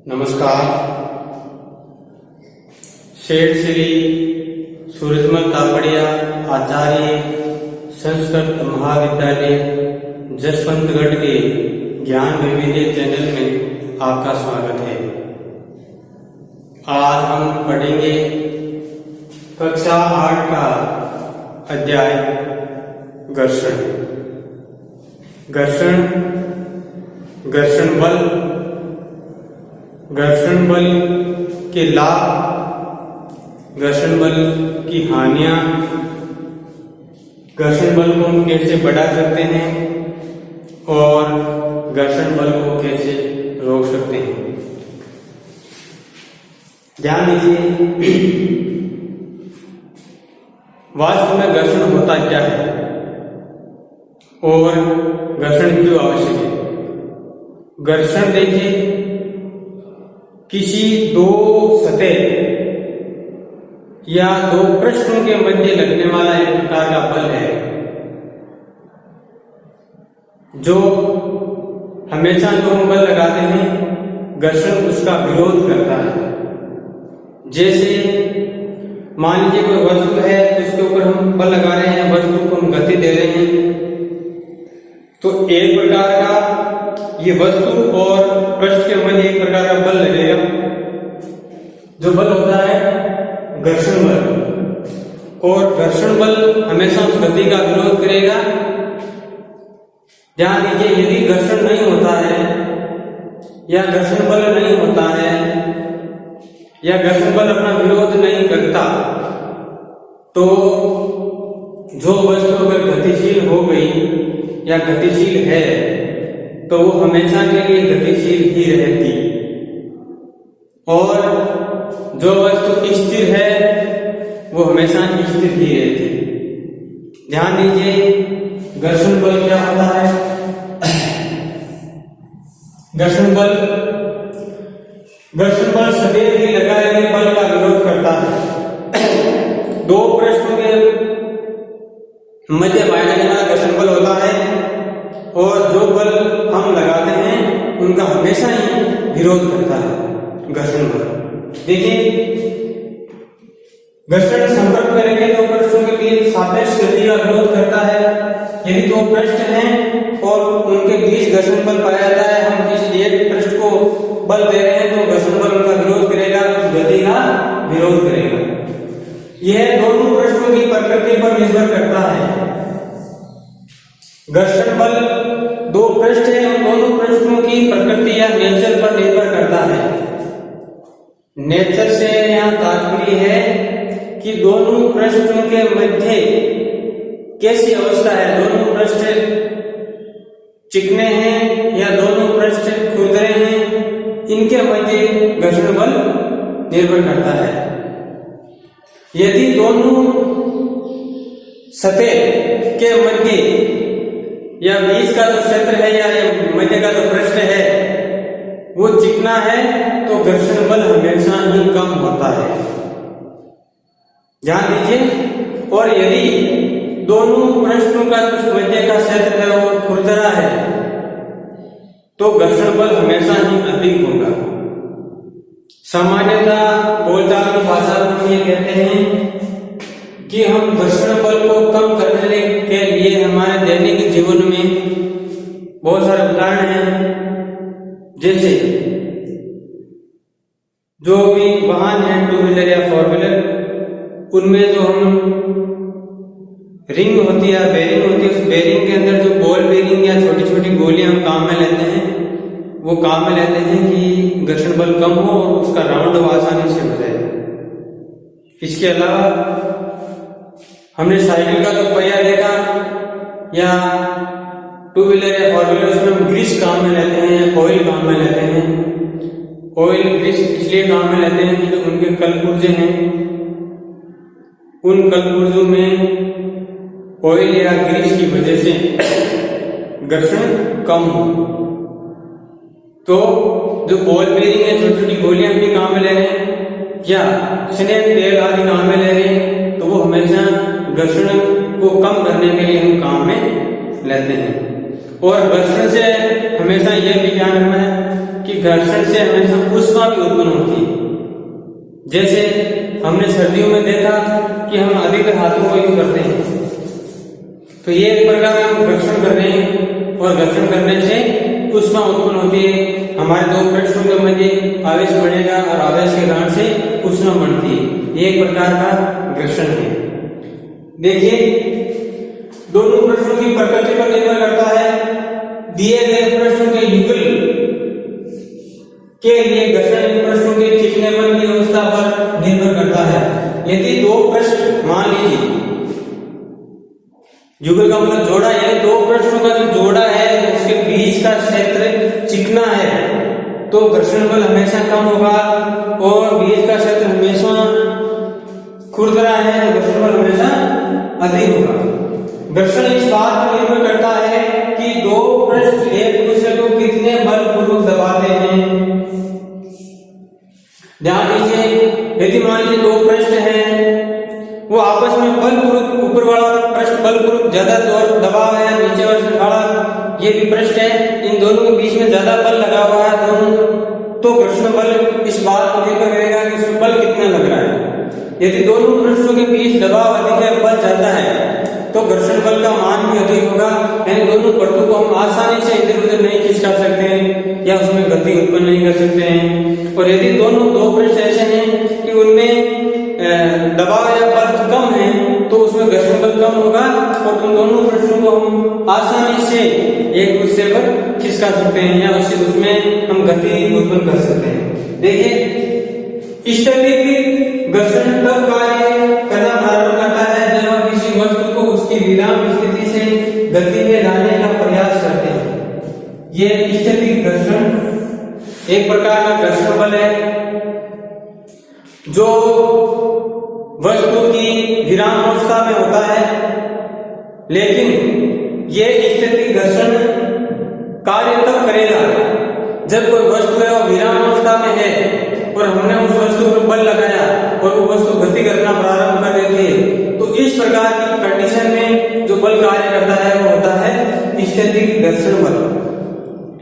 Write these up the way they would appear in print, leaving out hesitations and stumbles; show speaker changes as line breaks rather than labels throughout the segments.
नमस्कार। सेठ श्री सूरजमल तापड़िया आचार्य संस्कृत महाविद्यालय जसवंतगढ़ के ज्ञान विविधि चैनल में आपका स्वागत है। आज हम पढ़ेंगे कक्षा 8 का अध्याय घर्षण। घर्षण बल के लाभ, घर्षण बल की हानियां, घर्षण बल को हम कैसे बढ़ा सकते हैं और घर्षण बल को कैसे रोक सकते हैं। ध्यान दीजिए, वास्तव में घर्षण होता क्या है और घर्षण क्यों आवश्यक है। घर्षण देखिए, किसी दो सतह या दो पृष्ठों के मध्य लगने वाला एक प्रकार का बल है जो हमेशा जो हम बल लगाते हैं घर्षण उसका विरोध करता है। जैसे मान लीजिए कोई वस्तु है तो उसके ऊपर हम बल लगा रहे हैं, वस्तु को हम गति दे रहे हैं, तो एक प्रकार का ये वस्तु और पृष्ठ के मध्य एक प्रकार का बल लगेगा। जो बल होता है घर्षण बल, और घर्षण बल हमेशा उस गति का विरोध करेगा। ध्यान दीजिए, यदि घर्षण नहीं होता है या घर्षण बल नहीं होता है या घर्षण बल अपना विरोध नहीं करता तो जो वस्तु अगर गतिशील हो गई या गतिशील है तो वो हमेशा के लिए गतिशील ही रहती, और जो वस्तु स्थिर है वो हमेशा स्थिर ही रहती। ध्यान दीजिए, घर्षण बल क्या होता है। घर्षण बल सदैव ही लगाए गए बल का विरोध करता है। दो पृष्ठों के मध्य पाया जाने वाला घर्षण बल होता है, और जो बल हम लगाते हैं उनका हमेशा ही विरोध करता है घर्षण बल। देखिए, घर्षण संपर्क में रखे दो पृष्ठों के बीच सापेक्ष गति का विरोध करता है। यदि दो पृष्ठ हैं और उनके बीच घर्षण बल पाया जाता है, हम किसी एक पृष्ठ को बल दे रहे हैं तो घर्षण बल उनका विरोध करेगा, उस गति का विरोध करेगा। यह दोनों पृष्ठों की प्रकृति पर निर्भर करता है। घर्षण बल दो पृष्ठ है, उन दोनों पृष्ठों की प्रकृति या नेचर पर निर्भर करता है। नेचर से यहाँ तात्पर्य है कि दोनों पृष्ठों के मध्य कैसी अवस्था है, दोनों पृष्ठ चिकने हैं या दोनों पृष्ठ खुरदरे हैं, इनके मध्य घर्षण बल निर्भर करता है। यदि दोनों सतह के मध्य या बीच का जो क्षेत्र है या मध्य का जो पृष्ठ है वो चिकना है तो घर्षण बल हमेशा ही कम होता है। ध्यान दीजिए, और यदि दोनों पृष्ठों का जो मध्य का क्षेत्र है वो खुरदरा है तो घर्षण बल हमेशा ही अधिक होगा। सामान्यतः बोलचाल की भाषा में हम ये कहते हैं कि हम घर्षण बल को कम करने के लिए हमारे दैनिक जीवन में बहुत सारे उदाहरण हैं। जैसे जो भी वाहन है, 2 व्हीलर या 4 व्हीलर, उनमें जो हम रिंग होती है, बेरिंग होती है, उस बेरिंग के अंदर जो बॉल बेरिंग या छोटी छोटी गोलियां हम काम में लेते हैं, वो काम में लेते हैं कि घर्षण बल कम हो और उसका राउंड आसानी से हो जाए। इसके अलावा हमने साइकिल का जो पहिया देखा या 2 व्हीलर या 4 व्हीलर, उसमें हम ग्रीस काम में लेते हैं या ऑयल काम में लेते हैं। ऑयल ग्रीस इसलिए काम में लेते हैं कि जो उनके कलपुर्जे हैं उन कलपुर्जों में ऑयल या ग्रीस की वजह से घर्षण कम हो। तो जो बॉल बेरिंग है, छोटी छोटी गोलियां भी काम में ले रहे हैं या स्नेह तेल आदि काम में ले रहे हैं, तो वो हमेशा घर्षण को कम करने के लिए हम काम में लेते हैं। और घर्षण से हमेशा यह भी ध्यान रखना है कि घर्षण से हमेशा ऊष्मा भी उत्पन्न होती है। जैसे हमने सर्दियों में देखा कि हम अधिक हाथों का यूज करते हैं, तो ये एक प्रकार का हम घर्षण कर रहे हैं और घर्षण करने से ऊष्मा उत्पन्न होती है। हमारे दो पृष्ठों के मध्य आवेश बढ़ेगा और आवेश के कारण से ऊष्मा बढ़ती है। ये एक प्रकार का घर्षण है। देखिए, दोनों पृष्ठों की प्रकृति पर निर्भर करता है। दिए गए पृष्ठों के युगल के लिए घर्षण इन पृष्ठों के चिकनेपन की अवस्था पर निर्भर करता है। यदि दो पृष्ठ, मान लीजिए युगल का मतलब जोड़ा, यानी दो पृष्ठों का जो जोड़ा है उसके बीच का क्षेत्र चिकना है तो घर्षण बल हमेशा कम होगा, और बीच का क्षेत्र हमेशा खुरदरा है तो घर्षण बल हमेशा अधिक होगा। घर्षण इस बात पर निर्भर करता है कि दो पृष्ठ एक दूसरे को कितने बलपूर्वक दबाते हैं। ध्यान दीजिए, यदि मान लीजिए दो पृष्ठ हैं, वो आपस में बलपूर्वक, ऊपर वाला पृष्ठ बलपूर्वक ज्यादा दबाव है, नीचे वाला ये भी पृष्ठ है, इन दोनों के बीच में ज्यादा बल लगा हुआ है दोनों, तो घर्षण बल इस बात पर निर्भर करेगा कि उसमें बल कितना लग रहा है। यदि दोनों पृष्ठों के बीच दबाव अधिक है, बल ज्यादा है, तो घर्षण बल का मान भी अधिक होगा। यानी दोनों परतों को हम आसानी से इधर उधर नहीं खिसका सकते हैं या उसमें गति उत्पन्न नहीं कर सकते हैं। और यदि दोनों दो पृष्ठ ऐसे हैं कि उनमें दबाव या बल कम है तो उसमें घर्षण बल कम होगा और उन दोनों पृष्ठों को हम आसानी से एक दूसरे पर खिसका सकते हैं या उसमें हम गति उत्पन्न कर सकते हैं। देखिए, स्थैतिक घर्षण तब कार्य करना प्रारंभ करता है जब हम किसी वस्तु को उसकी विराम स्थिति से गति में लाने का प्रयास करते हैं। ये स्थैतिक घर्षण एक प्रकार का घर्षण बल है जो वस्तु की विराम अवस्था में होता है, लेकिन ये स्थैतिक घर्षण कार्य तब करेगा जब कोई वस्तु है वो विराम अवस्था में है और हमने उस वस्तु पर बल लगाया और वो वस्तु गति करना प्रारंभ कर देती है। तो इस प्रकार की कंडीशन में जो बल कार्य करता है वो होता है स्थैतिक घर्षण बल।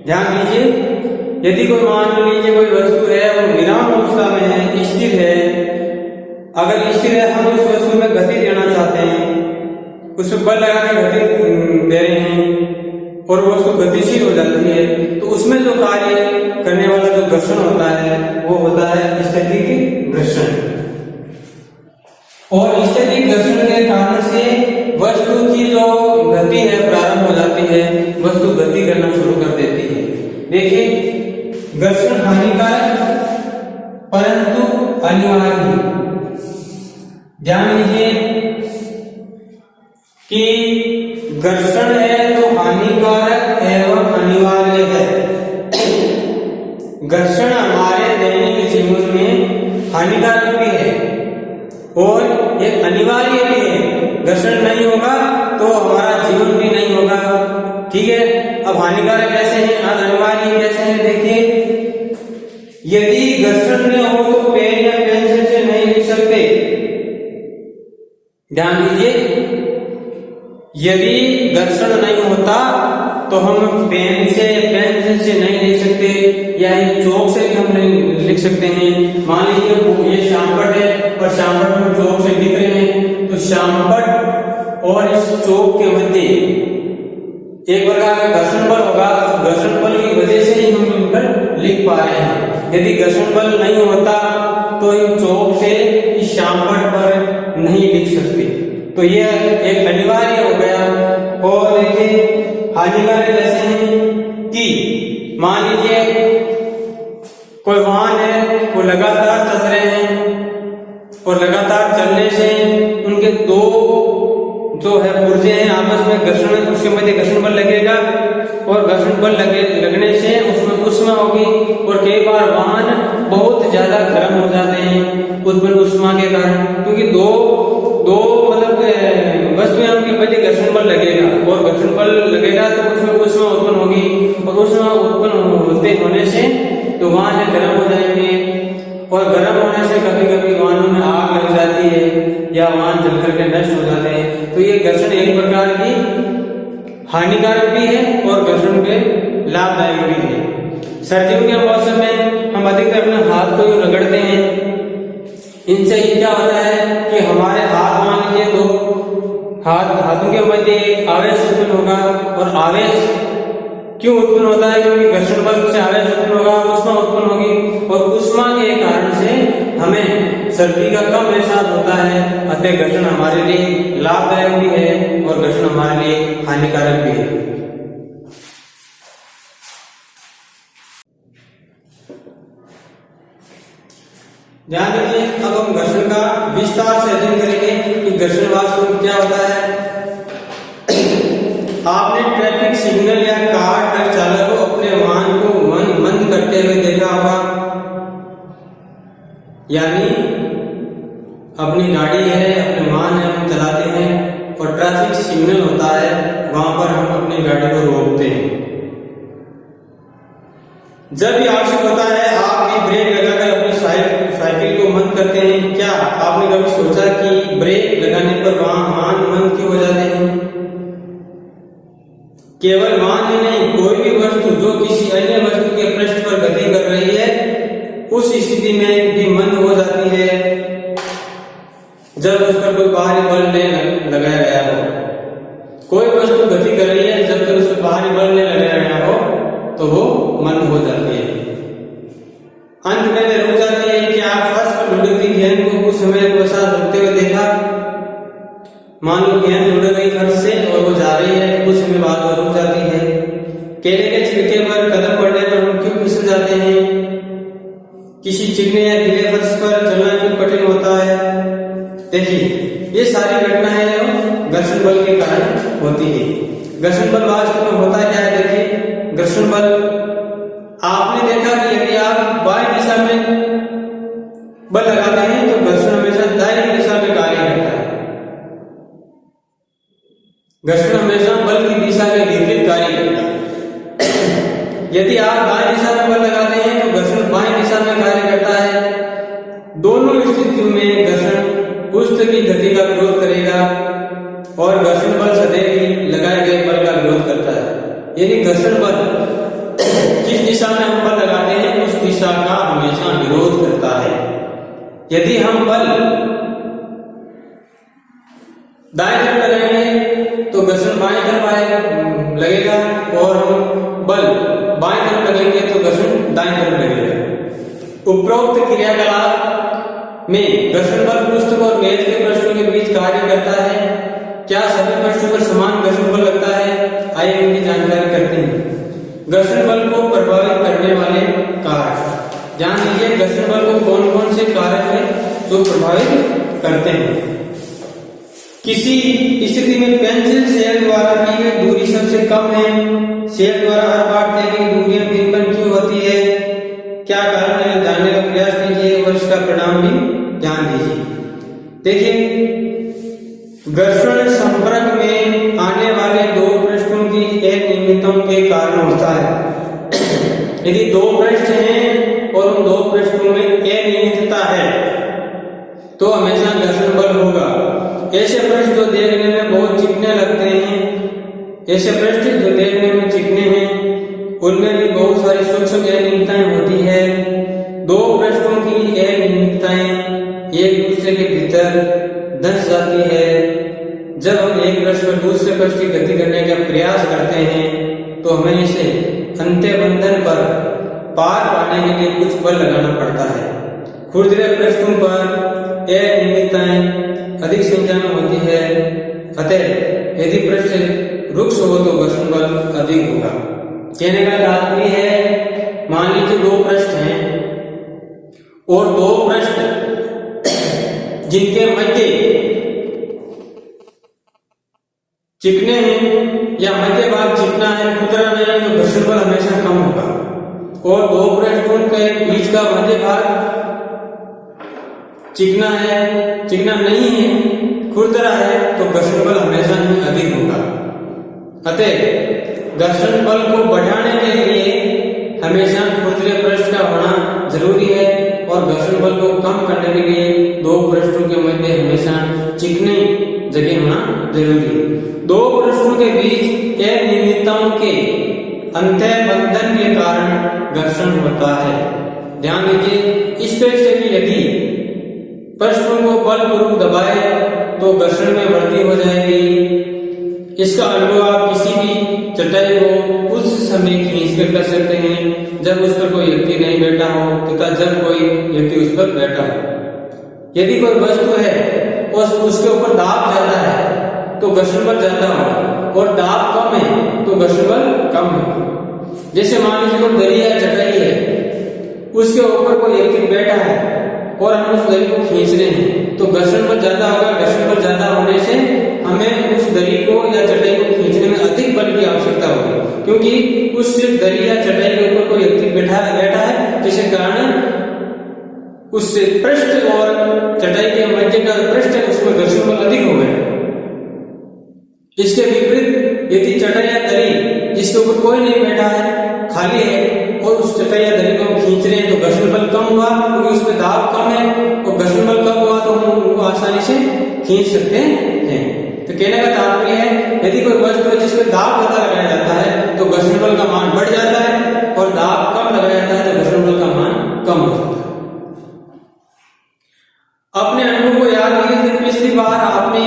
ध्यान दीजिए, यदि कोई मान लीजिए कोई वस्तु है वो विराम अवस्था में है, स्थिर है, अगर स्थिर है हम उस वस्तु में गति देना चाहते हैं, उसमें बल लगा के गति दे रहे हैं और वस्तु गतिशील हो जाती है, तो उसमें जो कार्य करने वाला जो घर्षण होता है वो होता है स्थैतिक घर्षण। और स्थैतिक घर्षण के कारण से वस्तु की जो गति है प्रारंभ हो जाती है, वस्तु गति करना शुरू कर देती है। देखिए, घर्षण हानिकारक परंतु अनिवार्य। ध्यान दीजिए कि घर्षण है तो हानिकारक एवं अनिवार्य है। घर्षण हमारे दैनिक जीवन में हानिकारक भी है और ये अनिवार्य भी है। घर्षण नहीं होगा तो हमारा जीवन भी नहीं होगा। ठीक है, अब हानिकारक कैसे है और अनिवार्य कैसे है? देखिए, यदि घर्षण न हो तो पेन या पेंसिल से नहीं लिख सकते। ध्यान दीजिए, यदि घर्षण नहीं होता तो हम पेन से पेंसिल से नहीं लिख सकते या चौक से भी हम नहीं लिख सकते हैं। मान लीजिए ये शामपट है और शामपट में चौक से लिख रहे हैं, तो शामपट और इस चौक के मध्य एक प्रकार का घर्षण बल होगा। घर्षण बल की वजह से ही हम इन पर लिख पा रहे हैं। यदि घर्षण बल नहीं होता तो इन चौक से इस शामपट पर नहीं लिख सकते। तो यह एक अनिवार्य हो गया। और देखिए, हानिकारक ऐसे हैं कि मान लीजिए कोई वाहन है, वो लगातार चल रहे हैं और लगातार चलने से उनके दो जो है पुर्जे हैं आपस में घर्षण, उसके मध्य घर्षण बल लगेगा और घर्षण बल लगने से उसमें ऊष्मा होगी और कई बार वाहन बहुत ज्यादा गर्म हो जाते हैं उत्पन्न ऊष्मा के कारण, क्योंकि दो मतलब वस्तुएं उनके मध्य घर्षण बल लगेगा और घर्षण बल लगेगा तो उसमें ऊष्मा उत्पन्न होगी और ऊष्मा उत्पन्न होने से तो वाहन गर्म हो जाएंगे और गर्म होने से कभी कभी वाहनों में आग लग जाती है या वाहन जल करके नष्ट हो जाते हैं। तो ये घर्षण एक प्रकार की हानिकारक भी है और घर्षण पे लाभदायक भी है। सर्दियों के मौसम में हम अधिकतर अपने हाथ को यूं रगड़ते हैं। इनसे क्या होता है कि हमारे हाथ, मान लीजिए तो हाथों के मध्य एक आवेश उत्पन्न होगा, और आवेश क्यों उत्पन्न होता है? क्योंकि घर्षण बल से आवेश उत्पन्न होगा, उष्मा उत्पन्न होगी, और उष्मा के कारण से हमें सर्दी का कम एहसास होता है। अतः घर्षण हमारे लिए लाभदायक भी है और घर्षण हमारे लिए हानिकारक भी है। ध्यान दीजिए, अब हम घर्षण का विस्तार से अध्ययन करेंगे कि घर्षण वास्तव में क्या होता है। आपने ट्रैफिक सिग्नल या कार ट्रक चालक को अपने वाहन को मंद करते हुए देखा होगा। यानी अपनी गाड़ी है, अपने वाहन है, हम चलाते हैं और ट्रैफिक सिग्नल होता है, वहां पर हम अपनी गाड़ी को रोकते हैं। जब भी आवश्यक होता है आप भी ब्रेक लगाकर अपनी साइकिल को मंद करते हैं। क्या आपने कभी सोचा कि ब्रेक लगाने पर वाहन मंद क्यों हो जाते हैं? केवल वाहन ही नहीं, कोई भी वस्तु जो किसी अन्य वस्तु के पृष्ठ पर गति कर रही है, उस स्थिति में भी मंद हो जाती है जब उस पर कोई बाहरी बल नहीं लगाया गया हो। कोई वस्तु गति कर रही है, जब तक उस पर बाहरी बल नहीं लगाया गया हो तो वो मंद हो जाती है। अंत में वे रुक जाती है। कि आप फर्श पर लुढ़कती गेंद को कुछ समय के साथ रुकते हुए देखा? मान लो गेंद लुढ़क गई फर्श से और वो जा रही है, कुछ समय बाद वो रुक जाती है। केले के छिलके पर कदम पड़ने पर हम क्यों फिसल जाते हैं? किसी चिकने या गीले फर्श पर चलना क्यों कठिन होता है? देखिए, ये सारी घटनाएं घर्षण बल के कारण होती है। घर्षण बल वास्तव में होता क्या है? देखिए, घर्षण बल आपने देखा कि यदि आप बाएं दिशा में बल लगाते हैं तो घर्षण हमेशा दाहिनी दिशा में कार्य करता है। घर्षण हमेशा बल की दिशा के विपरीत कार्य करता है। यदि आप दाएं दिशा में बल लगाते हैं तो घर्षण बाएं दिशा में कार्य करता है। दोनों स्थितियों में घर्षण पृष्ठ की गति का विरोध करेगा और घर्षण बल सदैव ही लगाए गए बल का विरोध करता है। यानी घर्षण बल जिस दिशा में हम बल लगाते हैं उस दिशा का हमेशा विरोध करता है। यदि हम बल दाएं तरफ लगाएंगे तो घर्षण बाएं तरफ लगेगा, और हम बल बाएं तरफ लगेंगे तो घर्षण दाएं तरफ लगेगा। उपरोक्त क्रियाकलाप में घर्षण बल पृष्ठ और मेज के पृष्ठों के बीच कार्य करता है। क्या सभी पृष्ठों पर समान घर्षण बल लगता है? आइए इनकी जानकारी करते हैं। घर्षण बल को प्रभावित करने वाले कारक जान लीजिए। घर्षण बल को कौन कौन से कारक हैं जो प्रभावित करते हैं? किसी स्थिति में पेंसिल शेल द्वारा की गई दूरी सबसे कम है। शेल द्वारा हर बार तय की दूरियां भिन्न क्यों होती है? क्या कारण है? जानने का प्रयास कीजिए और इसका परिणाम भी ध्यान दीजिए। देखिए, घर्षण संपर्क में आने वाले दो पृष्ठों की अनियमितताओं के कारण होता है। यदि दो पृष्ठ हैं और उन दो पृष्ठों में अनियमितता है तो हमेशा घर्षण बल होगा। ऐसे पृष्ठ जो देखने में बहुत चिकने लगते हैं, उनमें भी बहुत सारी सूक्ष्म अनियमितताएं होती है। दो पृष्ठों की अनियमितताएं एक दूसरे के भीतर धंस जाती है। जब हम एक पृष्ठ पर दूसरे पृष्ठ की गति करने का प्रयास करते हैं तो हमें इसे अंत्य बंधन पर पार पाने के लिए कुछ बल लगाना पड़ता है। खुरदरे पृष्ठों पर अनियमितताएं अधिक संख्या में होती है। अतः यदि पृष्ठ रुक्ष हो तो घर्षण बल अधिक होगा। कहने का तात्पर्य है, मान लीजिए दो पृष्ठ हैं और दो पृष्ठ जिनके मध्य चिकने हैं या मध्य भाग चिकना है, खुरदरा नहीं है, तो घर्षण बल हमेशा कम होगा। और दो पृष्ठों के बीच का मध्य भाग चिकना है, चिकना नहीं है, खुरदरा है, तो घर्षण बल हमेशा ही अधिक होगा। अतः घर्षण बल को बढ़ाने के लिए हमेशा खुरदरे पृष्ठ का होना जरूरी है और घर्षण बल को कम करने के लिए दो पृष्ठों के मध्य हमेशा चिकने जगह होना जरूरी है। दो पृष्ठों के बीच अनियमितताओं के अंतःबंधन के कारण घर्षण होता है। ध्यान दीजिए, इस पेज से कि यदि पृष्ठ को बलपूर्वक दबाए तो घर्षण में वृद्धि हो जाएगी। इसका अनुभव आप किसी भी चटाई को उस समय खींच कर सकते हैं जब उस पर कोई व्यक्ति नहीं बैठा हो तथा जब कोई व्यक्ति उस पर बैठा हो। यदि कोई वस्तु है और उसके ऊपर दाब ज्यादा है तो घर्षण बल ज्यादा होगा और दाब कम है तो घर्षण बल कम होगा। जैसे मान लीजिए कोई दरी या चटाई है, उसके ऊपर कोई व्यक्ति बैठा है और हम उस दरी को खींच रहे हैं तो घर्षण बल ज्यादा होगा। घर्षण बल ज्यादा होने से हमें उस दरी को या चटाई को खींचने में अधिक बल की आवश्यकता होगी, क्योंकि उस दरी या चटाई के ऊपर कोई व्यक्ति बैठा है, जिसके कारण उस पृष्ठ और चटाई के मध्य का पृष्ठ है उसमें घर्षण बल अधिक हो गया। इसके विपरीत यदि चटाई या दरी जिसके ऊपर कोई नहीं बैठा है, खाली है और उस चटाई या दरी को हम खींच रहे हैं तो घर्षण बल कम हुआ, क्योंकि उसमें दाब कम है और घर्षण बल कम हुआ तो हम उनको आसानी से खींच सकते हैं। तो कहने का तात्पर्य है, यदि कोई वस्तु है जिसमें दाब ज्यादा लगाया जाता है तो घर्षण बल का मान बढ़ जाता है और दाब कम लगाया जाता है तो घर्षण बल का मान कम हो जाता है। अपने अनुभव को याद कीजिए, पिछली बार आपने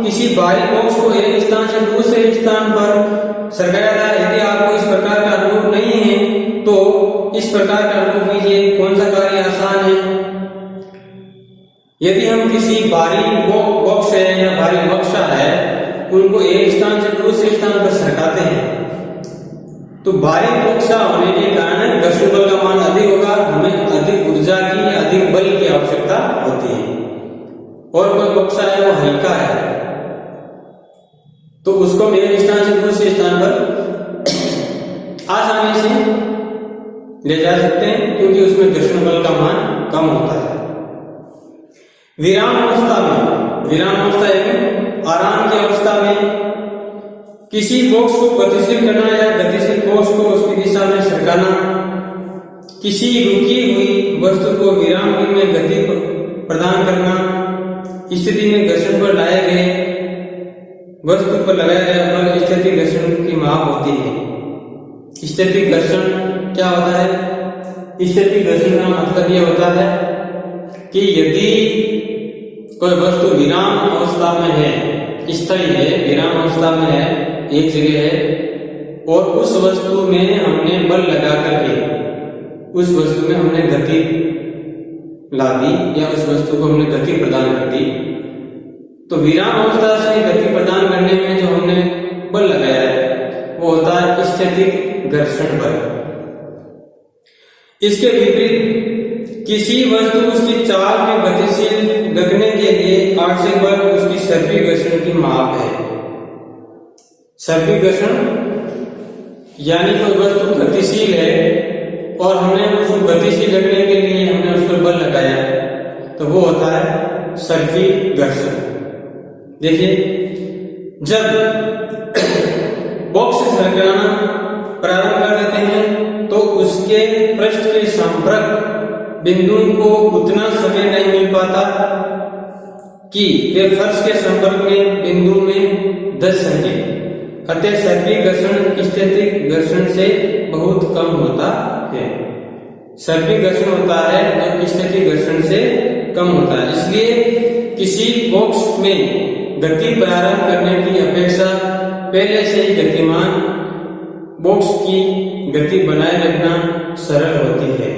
किसी भारी बॉक्स को एक स्थान से दूसरे स्थान पर सरकाया था। यदि आपको इस प्रकार का अनुभव नहीं है तो इस प्रकार का अनुभव कीजिए। कौन सा कार्य आसान है? यदि हम किसी भारी बॉक्स है या भारी बक्सा है उनको एक स्थान से दूसरे स्थान पर सरकाते हैं तो भारी बक्सा होने के कारण घर्षण बल का मान अधिक होगा। हमें अधिक ऊर्जा की, अधिक बल की आवश्यकता होती है। और कोई बक्सा है वो हल्का है तो उसको हम एक स्थान से दूसरे स्थान पर आसानी से ले जा सकते हैं, क्योंकि उसमें घर्षण बल का मान कम होता है। विराम अवस्था में, विराम अवस्था एक आराम की अवस्था में किसी बॉक्स को गतिशील करना या गतिशील बॉक्स को उसकी दिशा में सरकाना, किसी रुकी हुई वस्तु को विराम में गति प्रदान करना, स्थिति में घर्षण पर लाए गए वस्तु पर लगाया गया बल स्थितिक घर्षण की माप होती है। स्थितिक घर्षण क्या होता है? स्थितिक घर्षण का मतलब यह होता है कि यदि कोई वस्तु विराम अवस्था में है, स्थायी है, विराम अवस्था में है, एक जगह है और उस वस्तु में हमने बल लगा करके उस वस्तु में हमने गति ला दी या उस वस्तु को हमने गति प्रदान कर दी, तो विराम अवस्था से गति प्रदान करने में जो हमने बल लगाया है वो होता है स्थितिक घर्षण बल। इसके विपरीत किसी वस्तु उसकी चाल में गतिशील रखने के लिए आवश्यक बल उसकी सर्पिल घर्षण की माप है। सर्पिल घर्षण यानी कोई वस्तु गतिशील है और हमने उसको गतिशील रखने के लिए हमने उस पर बल लगाया तो वो होता है सर्पिल घर्षण। देखिए, जब बॉक्स सरकाना प्रारंभ कर देते हैं तो उसके पृष्ठ के संपर्क बिंदु को उतना समय नहीं मिल पाता कि वे फर्श के संपर्क में बिंदु में धंस सके। अतः सर्पिल घर्षण स्थितिक घर्षण से बहुत कम होता है। सर्पिल घर्षण होता है जो स्थितिक घर्षण से कम होता है। इसलिए किसी बॉक्स में गति प्रारंभ करने की अपेक्षा पहले से ही गतिमान बॉक्स की गति बनाए रखना सरल होती है।